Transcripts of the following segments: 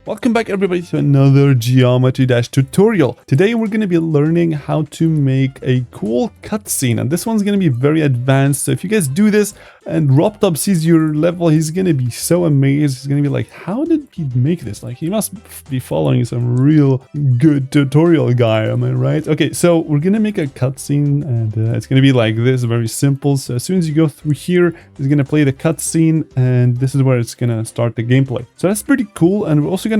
Welcome back everybody to another Geometry Dash tutorial. Today we're going to be learning how to make a cool cutscene, and this one's going to be very advanced. So if you guys do this and RobTop sees your level, he's going to be so amazed. He's going to be like, how did he make this? Like, he must be following some real good tutorial guy, am I right? Okay, so we're going to make a cutscene, and it's going to be like this, very simple. So as soon as you go through here, it's going to play the cutscene, and this is where it's going to start the gameplay. So that's pretty cool, and we're also going to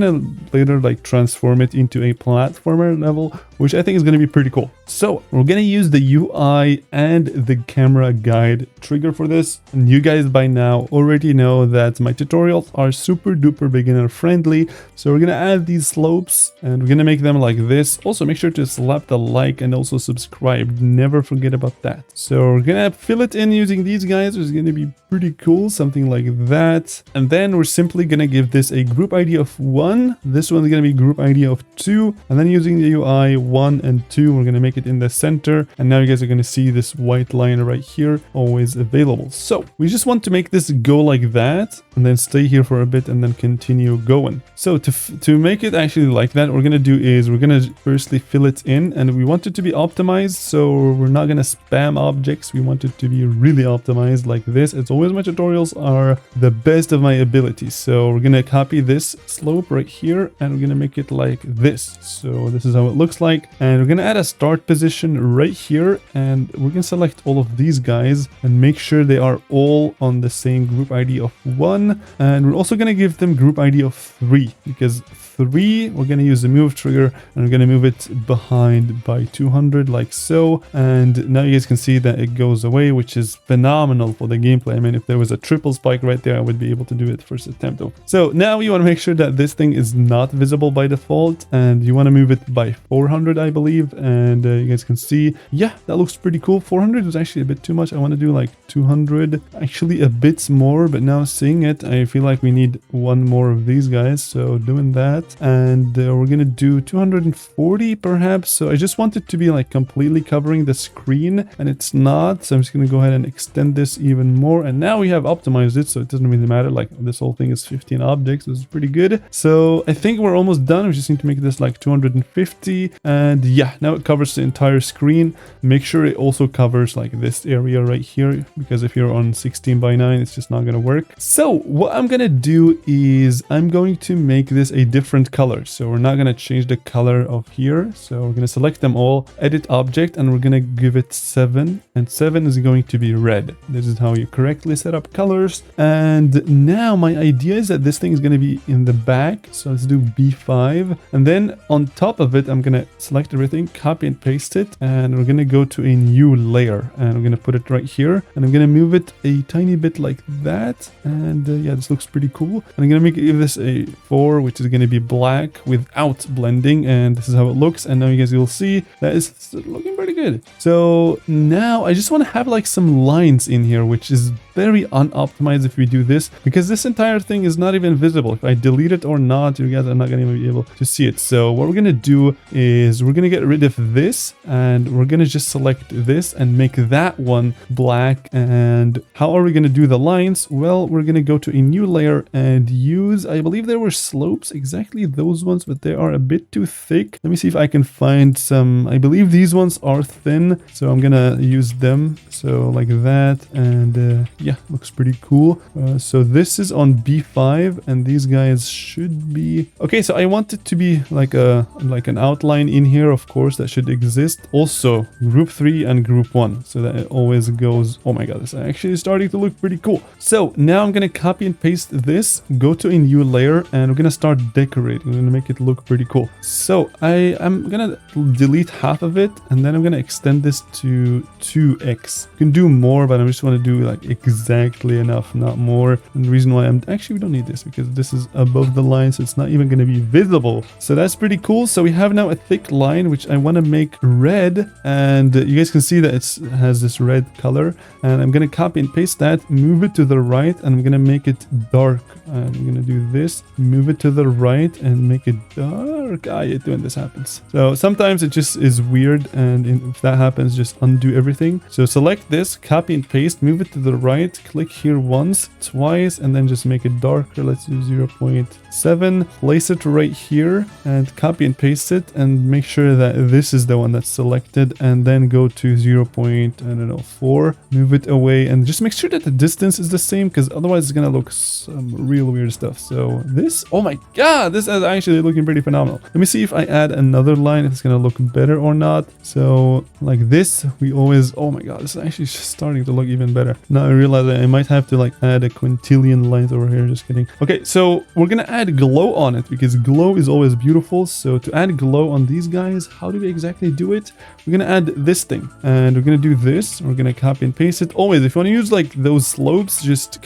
later like transform it into a platformer level, which I think is going to be pretty cool. So we're going to use the UI and the camera guide trigger for this. And you guys by now already know that my tutorials are super duper beginner friendly. So we're going to add these slopes and we're going to make them like this. Also make sure to slap the like and also subscribe. Never forget about that. So we're going to fill it in using these guys. It's going to be pretty cool, something like that. And then we're simply going to give this a group ID of 1. This one's going to be group ID of 2. And then using the UI 1 and 2, we're going to make it in the center. And now you guys are going to see this white line right here, always available. So we just want to make this go like that and then stay here for a bit and then continue going. So to make it actually like that, what we're going to do is we're going to firstly fill it in, and we want it to be optimized. So we're not going to spam objects. We want it to be really optimized like this. It's always my tutorials are the best of my abilities. So we're going to copy this slope right here and we're going to make it like this. So this is how it looks like. And we're going to add a start position right here, and we're going to select all of these guys and make sure they are all on the same group ID of 1. And we're also going to give them group ID of 3, because 3, we're going to use the move trigger and we're going to move it behind by 200 like so. And now you guys can see that it goes away, which is phenomenal for the gameplay. I mean, if there was a triple spike right there, I would be able to do it first attempt. So now you want to make sure that this thing is not visible by default, and you want to move it by 400, I believe. And you guys can see, yeah, that looks pretty cool. 400 is actually a bit too much. I want to do like 200, actually a bit more, but now seeing it, I feel like we need one more of these guys. So doing that, and we're gonna do 240 perhaps. So I just want it to be like completely covering the screen, and it's not. So I'm just gonna go ahead and extend this even more, and now we have optimized it, so it doesn't really matter. Like, this whole thing is 15 objects. This is pretty good. So I think we're almost done. We just need to make this like 250, and yeah, now it covers the entire screen. Make sure it also covers like this area right here, because if you're on 16:9, it's just not gonna work. So what I'm gonna do is I'm going to make this a different color. So we're not gonna change the color of here. So we're gonna select them all, edit object, and we're gonna give it 7, and 7 is going to be red. This is how you correctly set up colors. And now my idea is that this thing is gonna be in the back. So let's do B5, and then on top of it, I'm gonna select everything, copy and paste it, and we're gonna go to a new layer, and we're gonna put it right here, and I'm gonna move it a tiny bit like that. And yeah, this looks pretty cool. And I'm gonna give this a 4, which is gonna be black without blending, and this is how it looks. And now you guys will see that it's looking pretty good. So now I just want to have like some lines in here, which is very unoptimized if we do this, because this entire thing is not even visible. If I delete it or not, you guys are not going to be able to see it. So what we're going to do is we're going to get rid of this, and we're going to just select this and make that one black. And how are we going to do the lines? Well, we're going to go to a new layer and use, I believe there were slopes, exactly those ones, but they are a bit too thick. Let me see if I can find some. I believe these ones are thin, so I'm going to use them. So like that, and yeah, looks pretty cool. So this is on B5, and these guys should be okay. So I want it to be like an outline in here, of course, that should exist. Also group 3 and group 1, so that it always goes. Oh my god, this is actually starting to look pretty cool. So now I'm gonna copy and paste this, go to a new layer, and we're gonna start decorating. We're gonna make it look pretty cool. So I'm gonna delete half of it, and then I'm gonna extend this to 2x. You can do more, but I just want to do like exactly enough, not more. And the reason why we don't need this, because this is above the line, so it's not even going to be visible. So that's pretty cool. So we have now a thick line, which I want to make red, and you guys can see that it has this red color. And I'm going to copy and paste that, move it to the right, and I'm going to make it dark. I'm going to do this, move it to the right and make it dark. work. I hate when this happens. So sometimes it just is weird, and if that happens, just undo everything. So select this, copy and paste, move it to the right, click here once, twice, and then just make it darker. Let's do 0.7, place it right here and copy and paste it, and make sure that this is the one that's selected, and then go to 0.4, move it away, and just make sure that the distance is the same, because otherwise it's gonna look some real weird stuff. So this, oh my god, this is actually looking pretty phenomenal. Let me see if I add another line, if it's gonna look better or not. So like this, we always, oh my god, this is actually starting to look even better. Now I realize that I might have to like add a quintillion lines over here, just kidding. Okay, so we're gonna add glow on it, because glow is always beautiful. So to add glow on these guys, how do we exactly do it? We're gonna add this thing, and we're gonna do this. We're gonna copy and paste it. Always, if you want to use like those slopes, just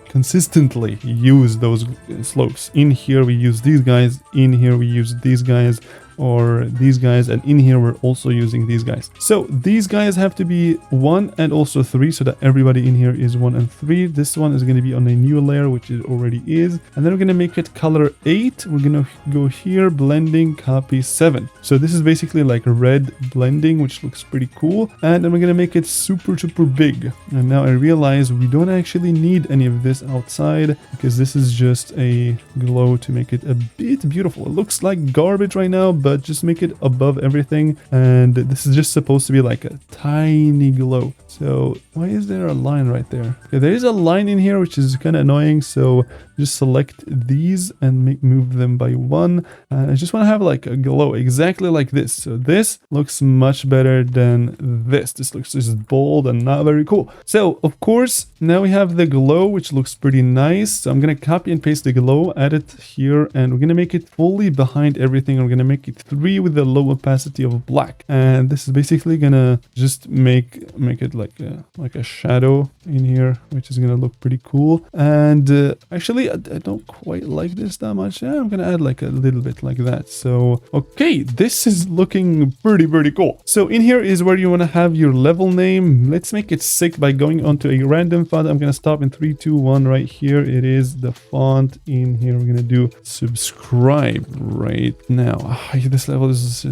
consistently use those slopes. In here we use these guys, in here we use these guys, or these guys, and in here we're also using these guys. So these guys have to be 1 and also 3, so that everybody in here is 1 and 3. This one is going to be on a new layer, which it already is, and then we're going to make it color 8. We're going to go here, blending, copy 7. So this is basically like a red blending, which looks pretty cool, and then we're going to make it super big. And now I realize we don't actually need any of this outside, because this is just a glow to make it a bit beautiful. It looks like garbage right now, but just make it above everything, and this is just supposed to be like a tiny glow. So why is there a line right there? Okay, there is a line in here, which is kind of annoying. So just select these and move them by 1. I just want to have like a glow exactly like this. So this looks much better than this. This looks just bold and not very cool. So of course, now we have the glow, which looks pretty nice. So I'm going to copy and paste the glow, add it here, and we're going to make it fully behind everything. We're going to make it 3 with a low opacity of black. And this is basically going to just make it like a shadow in here, which is going to look pretty cool. And actually, I don't quite like this that much. Yeah, I'm going to add like a little bit like that. So, okay, this is looking pretty cool. So in here is where you want to have your level name. Let's make it sick by going onto a random font. I'm going to stop in 3, 2, 1 right here. It is the font in here. We're going to do subscribe right now. This level is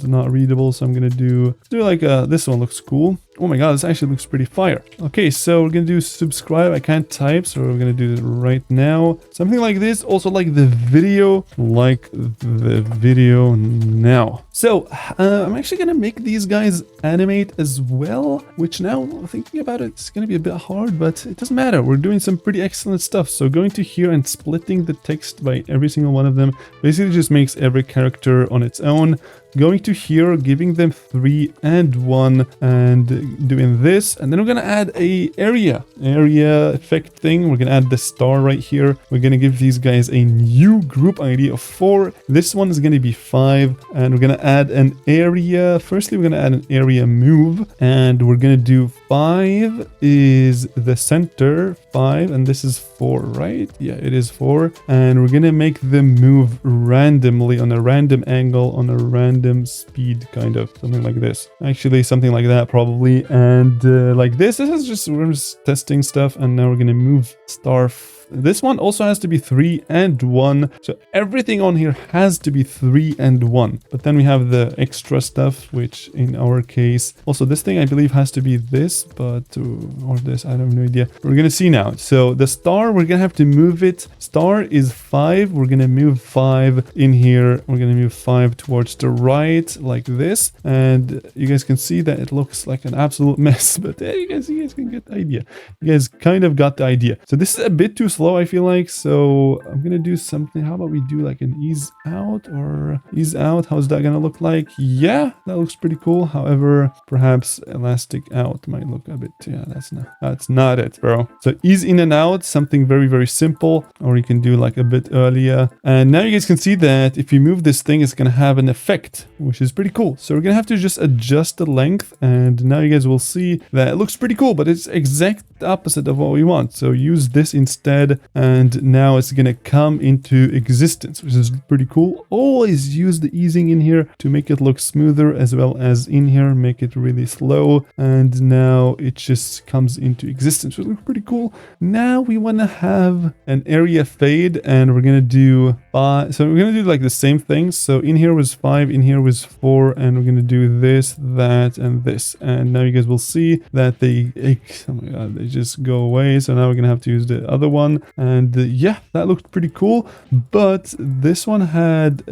not readable, so I'm going to do like this one looks cool. Oh my god, this actually looks pretty fire. Okay, so we're gonna do subscribe. I can't type, so we're gonna do it right now. Something like this. Also like the video now. So I'm actually gonna make these guys animate as well, which now thinking about it, it's gonna be a bit hard, but it doesn't matter. We're doing some pretty excellent stuff. So going to here and splitting the text by every single one of them basically just makes every character on its own. Going to here, giving them 3 and 1, and doing this, and then we're gonna add a area effect thing. We're gonna add the star right here. We're gonna give these guys a new group ID of 4. This one is gonna be 5, and we're gonna add an area. Firstly, we're gonna add an area move, and we're gonna do 5 is the center, 5, and this is 4, right? Yeah, it is 4, and we're gonna make them move randomly on a random angle, on a random speed, kind of something like this. Actually, something like that probably, and like this is just, we're just testing stuff, and now we're gonna move star. This one also has to be 3 and 1. So everything on here has to be 3 and 1. But then we have the extra stuff, which in our case, also this thing I believe has to be this, but or this, I have no idea. We're gonna see now. So the star, we're gonna have to move it. Star is 5. We're gonna move 5 in here. We're gonna move 5 towards the right like this. And you guys can see that it looks like an absolute mess, but you guys can get the idea. You guys kind of got the idea. So this is a bit too slow, I feel like, so I'm gonna do something. How about we do like an ease out or ease out? How's that gonna look like? Yeah, that looks pretty cool. However, perhaps elastic out might look a bit, yeah, that's not it, bro. So ease in and out, something very simple, or you can do like a bit earlier. And now you guys can see that if you move this thing, it's gonna have an effect, which is pretty cool. So we're gonna have to just adjust the length, and now you guys will see that it looks pretty cool, but it's exact opposite of what we want. So use this instead. had, and now it's gonna come into existence, which is pretty cool. Always use the easing in here to make it look smoother, as well as in here make it really slow, and now it just comes into existence, which looks pretty cool. Now we want to have an area fade, and we're gonna do 5. So we're gonna do like the same thing. So in here was 5, in here was 4, and we're gonna do this, that, and this. And now you guys will see that they, oh my god, they just go away. So now we're gonna have to use the other one, and yeah, that looked pretty cool. But this one had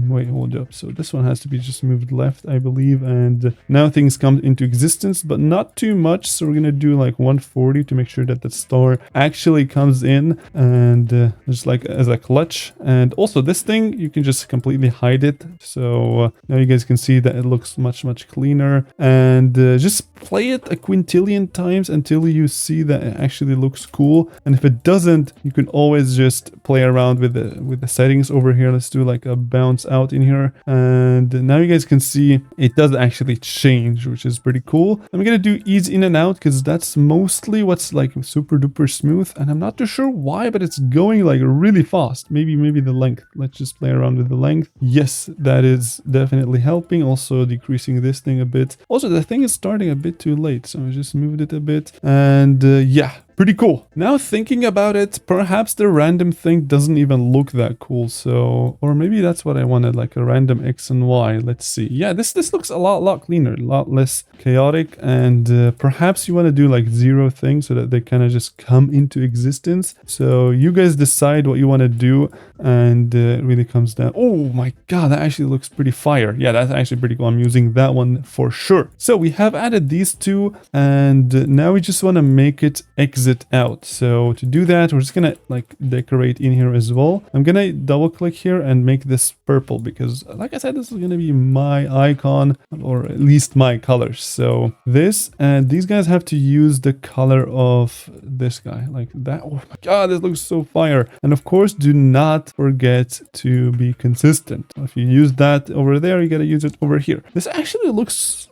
wait, hold up. So this one has to be just moved left, I believe, and now things come into existence, but not too much. So we're gonna do like 140 to make sure that the star actually comes in, and just like as a clutch. And also this thing, you can just completely hide it. So now you guys can see that it looks much cleaner, and just play it a quintillion times until you see that it actually looks cool. And if it doesn't, you can always just play around with the settings over here. Let's do like a bounce out in here, and now you guys can see it does actually change, which is pretty cool. I'm gonna do ease in and out because that's mostly what's like super duper smooth, and I'm not too sure why, but it's going like really fast. Maybe the length. Let's just play around with the length. Yes, that is definitely helping. Also decreasing this thing a bit. Also, the thing is starting a bit too late, so I just moved it a bit, and yeah, pretty cool. Now thinking about it, perhaps the random thing doesn't even look that cool. So, or maybe that's what I wanted, like a random X and Y. Let's see. Yeah, this looks a lot cleaner, a lot less chaotic. And perhaps you want to do like 0 things so that they kind of just come into existence. So you guys decide what you want to do, and it really comes down. Oh my god, that actually looks pretty fire. Yeah, that's actually pretty cool. I'm using that one for sure. So we have added these two, and now we just want to make it exit out. So to do that, we're just gonna like decorate in here as well. I'm gonna double click here and make this purple because, like I said, this is gonna be my icon, or at least my colors. So this, and these guys have to use the color of this guy, like that. Oh my god, this looks so fire. And of course, do not forget to be consistent. If you use that over there, you gotta use it over here. This actually looks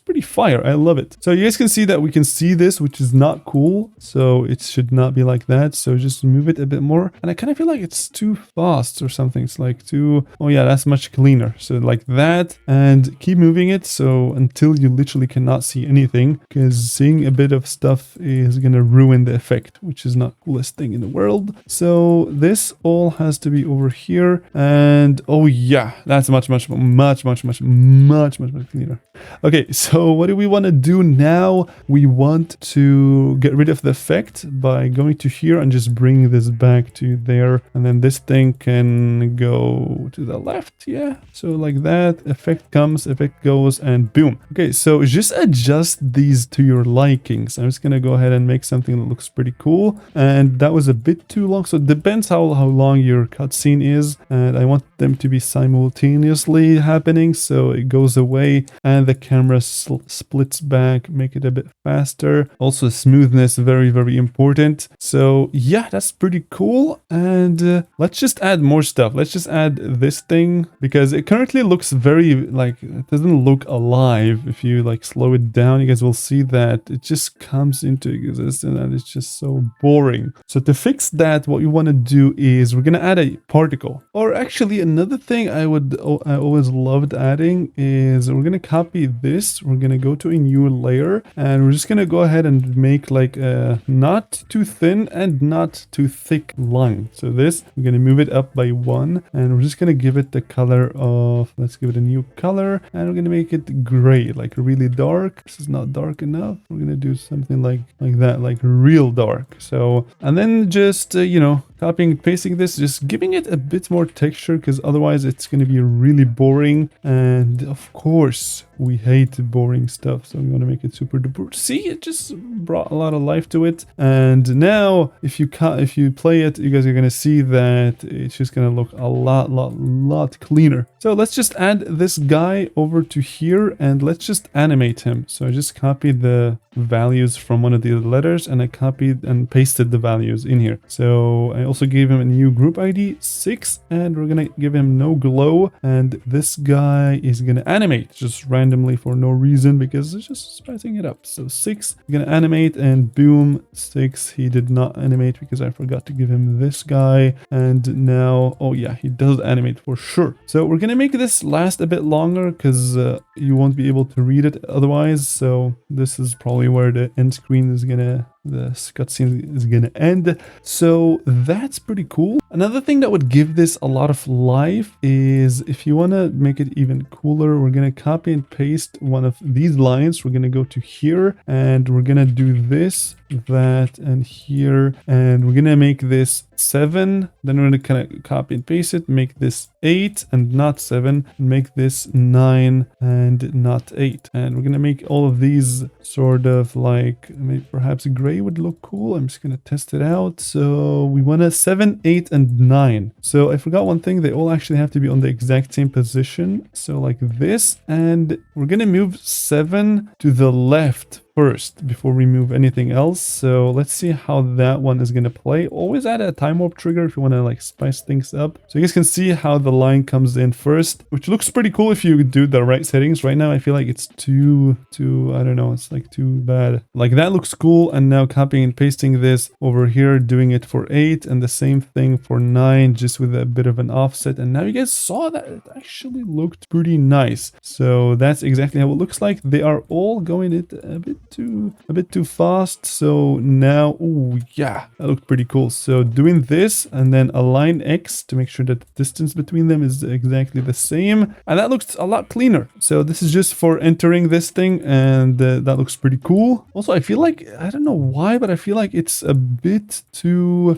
pretty fire. I love it. So you guys can see that we can see this, which is not cool. So it should not be like that. So just move it a bit more. And I kind of feel like it's too fast or something. It's like too, oh yeah, that's much cleaner. So like that, and keep moving it. So until you literally cannot see anything, because seeing a bit of stuff is going to ruin the effect, which is not the coolest thing in the world. So this all has to be over here. And oh yeah, that's much cleaner. Okay, so what do we want to do now? We want to get rid of the effect by going to here and just bring this back to there. And then this thing can go to the left. Yeah, so like that. Effect comes, effect goes, and boom. Okay, so just adjust these to your likings. I'm just going to go ahead and make something that looks pretty cool. And that was a bit too long. So it depends how long your cutscene is. And I want them to be simultaneously happening. So it goes away and the camera splits back, make it a bit faster. Also smoothness, very important. So yeah, that's pretty cool. And let's just add more stuff. Let's just add this thing because it currently looks very like, it doesn't look alive. If you like slow it down, you guys will see that it just comes into existence and it's just so boring. So to fix that, what you want to do is we're gonna add a particle. Or actually another thing I always loved adding is we're gonna copy this. We're gonna go to a new layer and we're just gonna go ahead and make like a not too thin and not too thick line. So this, we're gonna move it up by 1 and we're just gonna give it the color of, let's give it a new color, and we're gonna make it gray, like really dark. This is not dark enough. We're gonna do something like that, like real dark. So, and then just you know, copying and pasting this, just giving it a bit more texture because otherwise it's going to be really boring. And of course we hate boring stuff, so I'm going to make it super duper. See, it just brought a lot of life to it. And now if you play it, you guys are going to see that it's just going to look a lot cleaner. So let's just add this guy over to here and let's just animate him. So I just copied the values from one of the letters, and I copied and pasted the values in here. So I also gave him a new group ID 6, and we're gonna give him no glow, and this guy is gonna animate just randomly for no reason because it's just spicing it up. So 6 gonna animate, and boom, 6 he did not animate because I forgot to give him this guy. And now, oh yeah, he does animate for sure. So we're gonna make this last a bit longer because you won't be able to read it otherwise. So this is probably where the end screen is gonna, the cutscene is gonna end. So that's pretty cool. Another thing that would give this a lot of life is if you want to make it even cooler, we're gonna copy and paste one of these lines. We're gonna go to here, and we're gonna do this, that, and here, and we're gonna make this 7. Then we're gonna kind of copy and paste it, make this 8 and not 7, and make this 9 and not 8. And we're gonna make all of these sort of like, maybe perhaps gray would look cool. I'm just gonna test it out. So we want a 7, 8, and 9. So I forgot one thing, they all actually have to be on the exact same position. So like this, and we're gonna move 7 to the left first before we move anything else. So let's see how that one is going to play. Always add a time warp trigger if you want to like spice things up. So you guys can see how the line comes in first, which looks pretty cool if you do the right settings. Right now I feel like it's too I don't know, it's like too bad. Like that looks cool. And now copying and pasting this over here, doing it for 8, and the same thing for 9, just with a bit of an offset. And now you guys saw that it actually looked pretty nice. So that's exactly how it looks like. They are all going it a bit too fast. So now, oh yeah, that looked pretty cool. So doing this and then align X to make sure that the distance between them is exactly the same, and that looks a lot cleaner. So this is just for entering this thing, and that looks pretty cool. Also, I feel like, I don't know why, but I feel like it's a bit too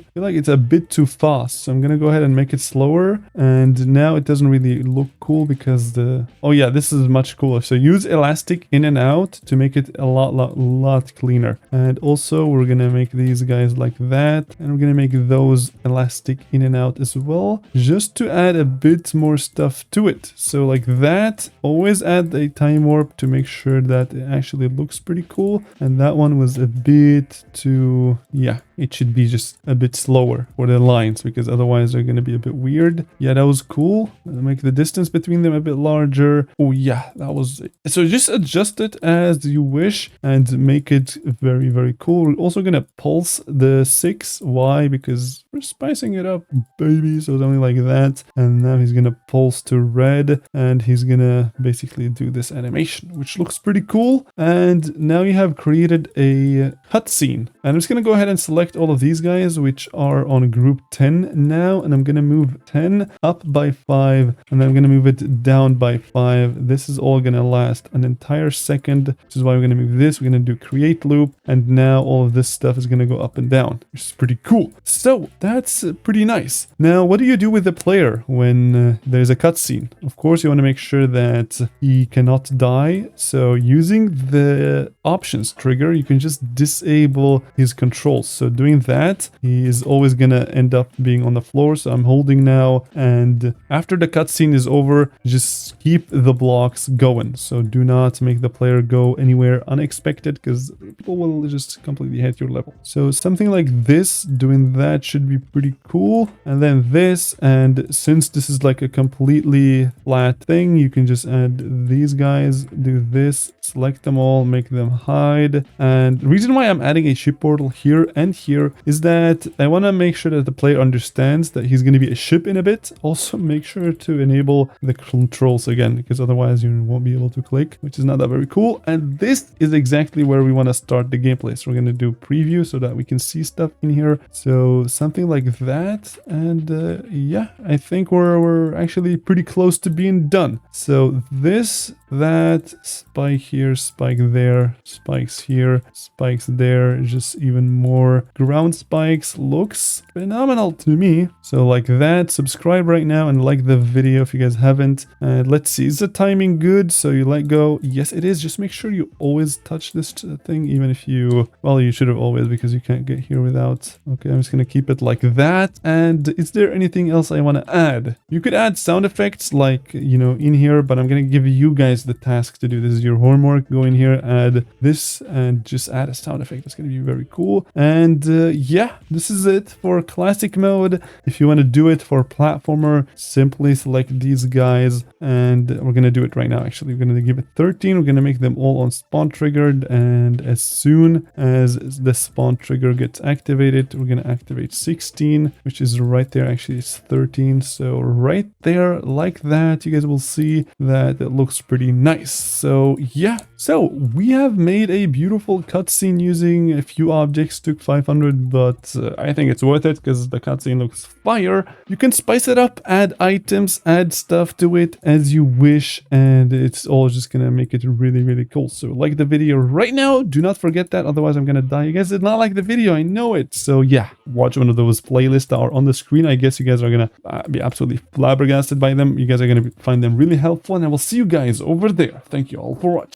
fast. So I'm gonna go ahead and make it slower, and now it doesn't really look cool because oh yeah, this is much cooler. So use elastic in and out to make it a lot cleaner. And also we're gonna make these guys like that, and we're gonna make those elastic in and out as well, just to add a bit more stuff to it. So like that, always add a time warp to make sure that it actually looks pretty cool. And that one was a bit too, yeah, it should be just a bit slower for the lines because otherwise they're going to be a bit weird. Yeah, that was cool. Make the distance between them a bit larger. Oh yeah, that was it. So just adjust it as you wish and make it very cool. We're also going to pulse the 6. Why? Because we're spicing it up, baby. So something like that. And now he's going to pulse to red, and he's going to basically do this animation, which looks pretty cool. And now you have created a cutscene. And I'm just going to go ahead and select all of these guys, which are on group 10 now, and I'm going to move 10 up by 5, and then I'm going to move it down by 5. This is all going to last an entire second, which is why we're going to move this. We're going to do create loop, and now all of this stuff is going to go up and down, which is pretty cool. So that's pretty nice. Now, what do you do with the player when there's a cutscene? Of course, you want to make sure that he cannot die. So using the options trigger, you can just disable his controls. So doing that, he is always gonna end up being on the floor. So I'm holding now, and after the cutscene is over, just keep the blocks going. So do not make the player go anywhere unexpected, because people will just completely hit your level. So something like this, doing that should be pretty cool. And then this, and since this is like a completely flat thing, you can just add these guys, do this, select them all, make them hide. And the reason why I'm adding a ship portal here and here is that I want to make sure that the player understands that he's going to be a ship in a bit. Also make sure to enable the controls again, because otherwise you won't be able to click, which is not that very cool. And this is exactly where we want to start the gameplay. So we're going to do preview so that we can see stuff in here. So something like that. And yeah, I think we're actually pretty close to being done. So this, that, spike here, spike there, spikes here, spikes there, just even more ground spikes. Looks phenomenal to me. So like that, subscribe right now and like the video if you guys haven't. And let's see, is the timing good? So you let go. Yes, it is. Just make sure you always touch touch this thing, even if you, well, you should have always, because you can't get here without. Okay, I'm just gonna keep it like that. And is there anything else I want to add? You could add sound effects like, you know, in here, but I'm gonna give you guys the task to do. This is your homework. Go in here, add this, and just add a sound effect. That's gonna be very cool. And yeah, this is it for classic mode. If you want to do it for platformer, simply select these guys, and we're gonna do it right now. Actually, we're gonna give it 13. We're gonna make them all on spawn triggered, and as soon as the spawn trigger gets activated, we're gonna activate 16, which is right there. Actually, it's 13. So right there, like that, you guys will see that it looks pretty nice. So yeah, so we have made a beautiful cutscene using a few objects. Took 500, but I think it's worth it because the cutscene looks fire. You can spice it up, add items, add stuff to it as you wish, and it's all just gonna make it really, really cool. So like the video right now, do not forget that, otherwise I'm gonna die. You guys did not like the video, I know it. So yeah, watch one of those playlists that are on the screen. I guess you guys are gonna be absolutely flabbergasted by them. You guys are gonna find them really helpful, and I will see you guys over there. Thank you all for watching.